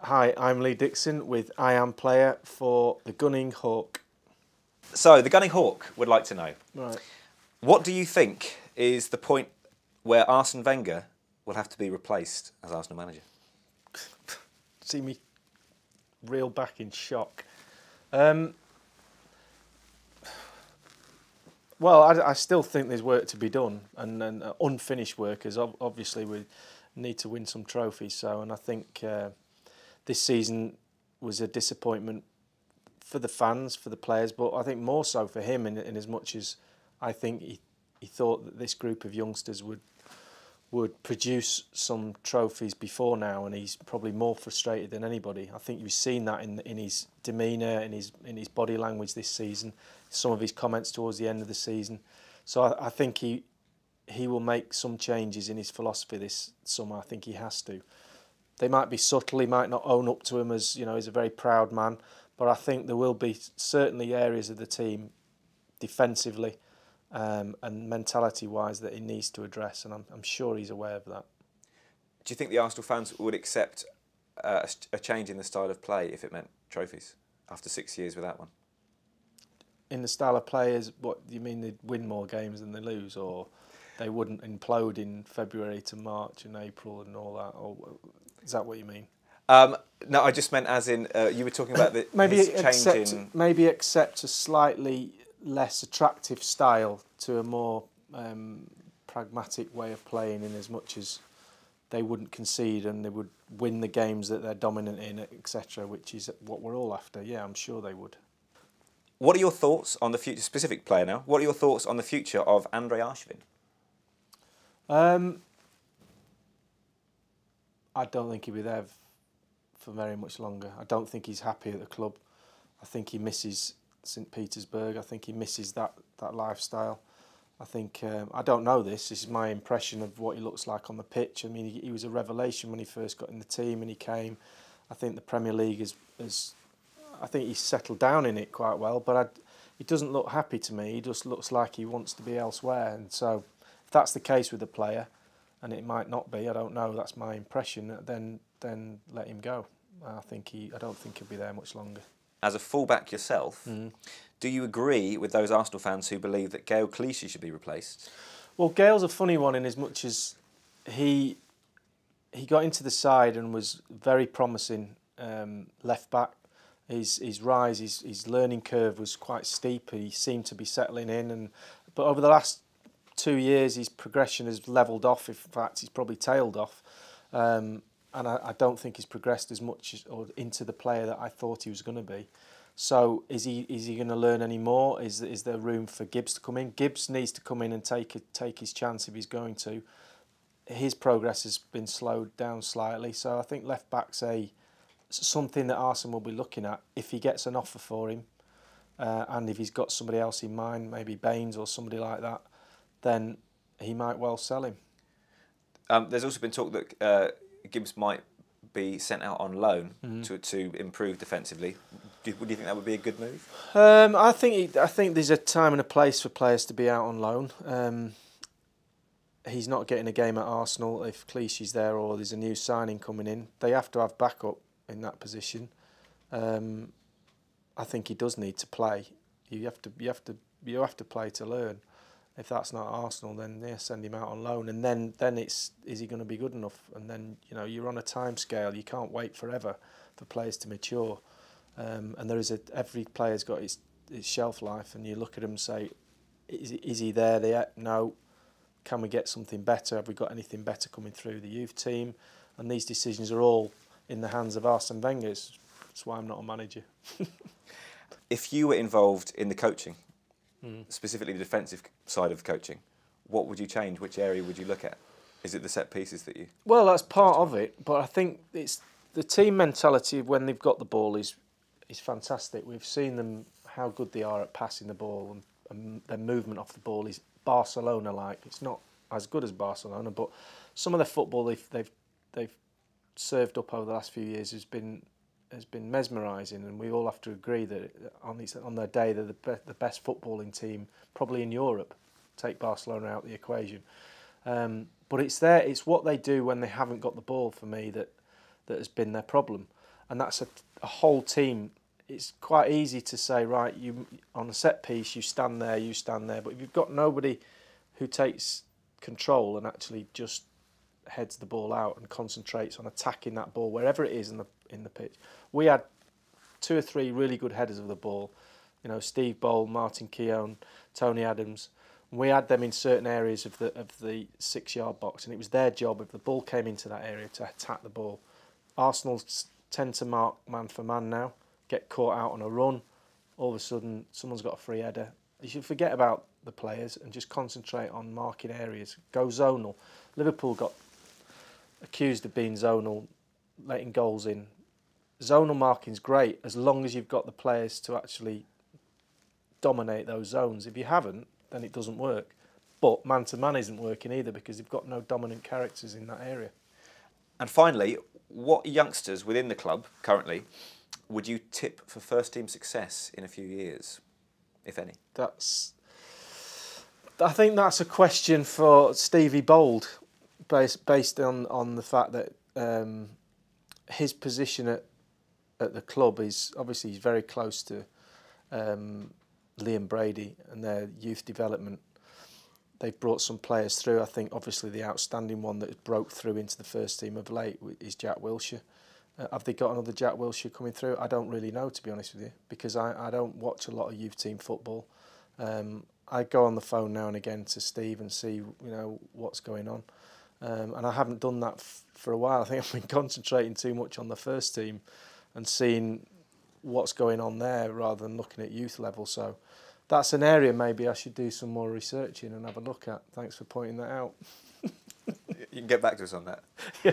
Hi, I'm Lee Dixon with I Am PLAYR for the Gunning Hawk. So, the Gunning Hawk would like to know, Right. what do you think is the point where Arsene Wenger will have to be replaced as Arsenal manager? See me reel back in shock. Well, I still think there's work to be done, and unfinished work, as obviously we need to win some trophies. So, and I think this season was a disappointment for the fans, for the players, but I think more so for him, in as much as I think he thought that this group of youngsters would produce some trophies before now, and he's probably more frustrated than anybody. I think you've seen that in his demeanour, in his body language this season, some of his comments towards the end of the season. So I think he will make some changes in his philosophy this summer. I think he has to. They might be subtle, he might not own up to him as, you know, he's a very proud man, but I think there will be certainly areas of the team defensively and mentality-wise that he needs to address, and I'm sure he's aware of that. Do you think the Arsenal fans would accept a change in the style of play if it meant trophies after 6 years without one? In the style of players, what do you mean? They'd win more games than they lose, or they wouldn't implode in February to March and April and all that? Or is that what you mean? No, I just meant as in you were talking about the maybe accept a slightly less attractive style to a more pragmatic way of playing, in as much as they wouldn't concede and they would win the games that they're dominant in, etc., which is what we're all after. Yeah, I'm sure they would. What are your thoughts on the future, specific player now, what are your thoughts on the future of Andrey Arshavin? I don't think he'll be there for very much longer. I don't think he's happy at the club. I think he misses St. Petersburg. I think he misses that lifestyle. I think, I don't know this is my impression of what he looks like on the pitch. I mean, he was a revelation when he first got in the team and he came. I think the Premier League I think he's settled down in it quite well, but he doesn't look happy to me. He just looks like he wants to be elsewhere. And so if that's the case with the player, and it might not be, I don't know, that's my impression, then let him go. I don't think he'll be there much longer. As a fullback yourself, do you agree with those Arsenal fans who believe that Gaël Clichy should be replaced? Well, Gaël's a funny one in as much as he got into the side and was very promising left back. His rise, his learning curve was quite steep. He seemed to be settling in, but over the last 2 years, his progression has levelled off. In fact, he's probably tailed off, and I don't think he's progressed as much or into the player that I thought he was going to be. So is he going to learn any more? Is there room for Gibbs to come in? Gibbs needs to come in and take his chance if he's going to. His progress has been slowed down slightly, so I think left back's something that Arsene will be looking at if he gets an offer for him, and if he's got somebody else in mind, maybe Baines or somebody like that, then he might well sell him. There's also been talk that Gibbs might be sent out on loan to improve defensively. Would you think that would be a good move? I think there's a time and a place for players to be out on loan. He's not getting a game at Arsenal if Clichy's there or there's a new signing coming in. They have to have backup in that position. I think he does need to play. You have to play to learn. If that's not Arsenal, then yeah, send him out on loan, and then is he going to be good enough? And then you're on a time scale. You can't wait forever for players to mature, and every player's got its shelf life, and you look at him and say, is he there yet? No. Can we get something better? Have we got anything better coming through the youth team? And these decisions are all in the hands of Arsene Wenger. That's why I'm not a manager. If you were involved in the coaching, specifically the defensive side of coaching, what would you change? Which area would you look at? Is it the set pieces that you... Well, that's part of it, but I think it's the team mentality when they've got the ball is fantastic. We've seen them, how good they are at passing the ball, and their movement off the ball is Barcelona-like. It's not as good as Barcelona, but some of the football they've served up over the last few years has been mesmerising, and we all have to agree that on their day they're the best footballing team probably in Europe. Take Barcelona out of the equation, but it's what they do when they haven't got the ball for me that has been their problem. and that's a whole team. It's quite easy to say, right, you on a set piece, you stand there, but if you've got nobody who takes control and actually just heads the ball out and concentrates on attacking that ball wherever it is in the pitch. We had 2 or 3 really good headers of the ball, you know, Steve Bowl, Martin Keown, Tony Adams. We had them in certain areas of the 6-yard box, and it was their job, if the ball came into that area, to attack the ball. Arsenal tend to mark man for man now, get caught out on a run, all of a sudden someone's got a free header. You should forget about the players and just concentrate on marking areas. Go zonal. Liverpool got accused of being zonal, letting goals in. Zonal marking's great as long as you've got the players to actually dominate those zones. If you haven't, then it doesn't work. But man-to-man isn't working either because you've got no dominant characters in that area. And finally, what youngsters within the club currently would you tip for first-team success in a few years, if any? I think that's a question for Stevie Bold, based on the fact that his position at the club is obviously he's very close to Liam Brady and their youth development. They've brought some players through. I think obviously the outstanding one that broke through into the first team of late is Jack Wilshere. Have they got another Jack Wilshere coming through? I don't really know, to be honest with you, because I don't watch a lot of youth team football. I go on the phone now and again to Steve and see, you know, what's going on. And I haven't done that for a while. I think I've been concentrating too much on the first team and seeing what's going on there rather than looking at youth level. So that's an area maybe I should do some more research in and have a look at. Thanks for pointing that out. You can get back to us on that. Yeah.